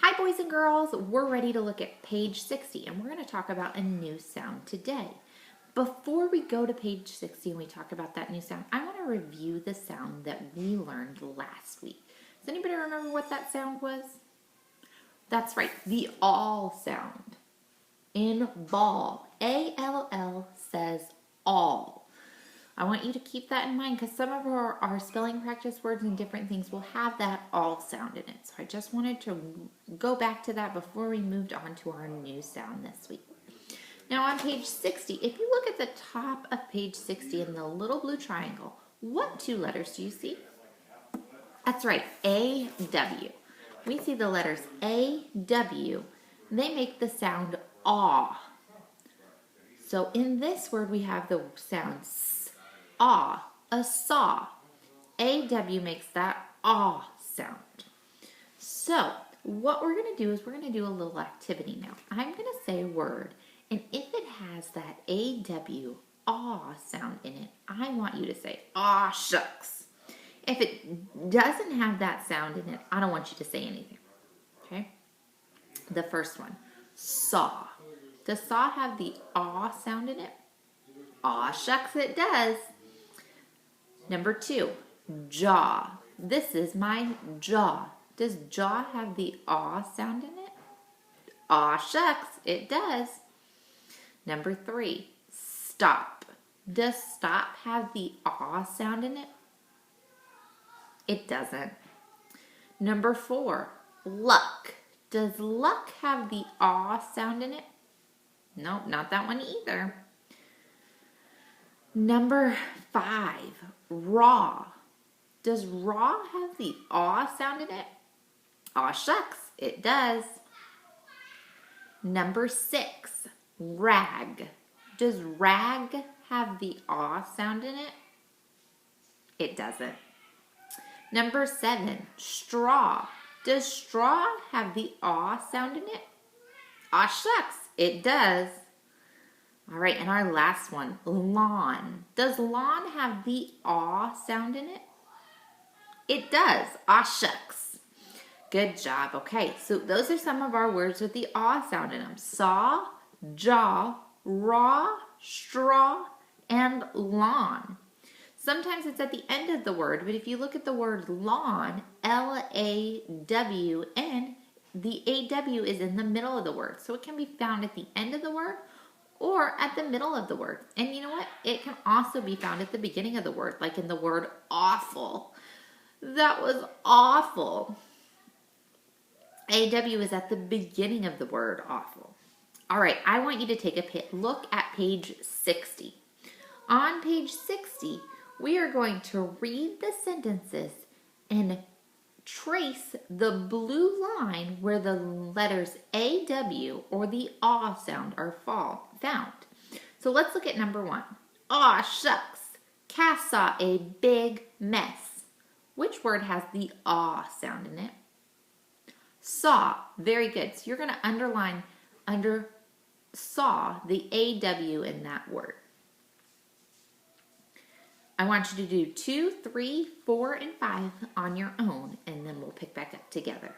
Hi boys and girls, we're ready to look at page 60 and we're going to talk about a new sound today. Before we go to page 60 and we talk about that new sound, I want to review the sound that we learned last week. Does anybody remember what that sound was? That's right, the all sound. In ball, A-L-L says all. I want you to keep that in mind because some of our spelling practice words and different things will have that all sound in it. So I just wanted to go back to that before we moved on to our new sound this week. Now on page 60, if you look at the top of page 60 in the little blue triangle, what two letters do you see? That's right, A-W. We see the letters A-W. They make the sound aw. So in this word we have the sound ah, a saw. A-W makes that ah sound. So what we're going to do is we're going to do a little activity now. I'm going to say a word, and if it has that A-W, ah sound in it, I want you to say, ah shucks. If it doesn't have that sound in it, I don't want you to say anything. Okay? The first one, saw. Does saw have the ah sound in it? Aw shucks, it does. Number 2, jaw. This is my jaw. Does jaw have the aw sound in it? Aw shucks, it does. Number 3, stop. Does stop have the aw sound in it? It doesn't. Number 4, luck. Does luck have the aw sound in it? Nope, not that one either. Number 5, raw. Does raw have the aw sound in it? Aw shucks, it does. Number 6, rag. Does rag have the aw sound in it? It doesn't. Number 7, straw. Does straw have the aw sound in it? Aw shucks, it does. All right, and our last one, lawn. Does lawn have the aw sound in it? It does. Aw shucks. Good job. Okay, so those are some of our words with the aw sound in them. Saw, jaw, raw, straw, and lawn. Sometimes it's at the end of the word, but if you look at the word lawn, L-A-W-N, the A-W is in the middle of the word. So it can be found at the end of the word or at the middle of the word. And you know what? It can also be found at the beginning of the word, like in the word awful. That was awful. AW is at the beginning of the word awful. All right, I want you to take a look at page 60. On page 60, we are going to read the sentences and trace the blue line where the letters AW or the aw sound are found. So let's look at number 1. Aw shucks, Cass saw a big mess. Which word has the aw sound in it? Saw. Very good. So you're going to underline under saw the AW in that word. I want you to do 2, 3, 4, and 5 on your own, and then we'll pick back up together.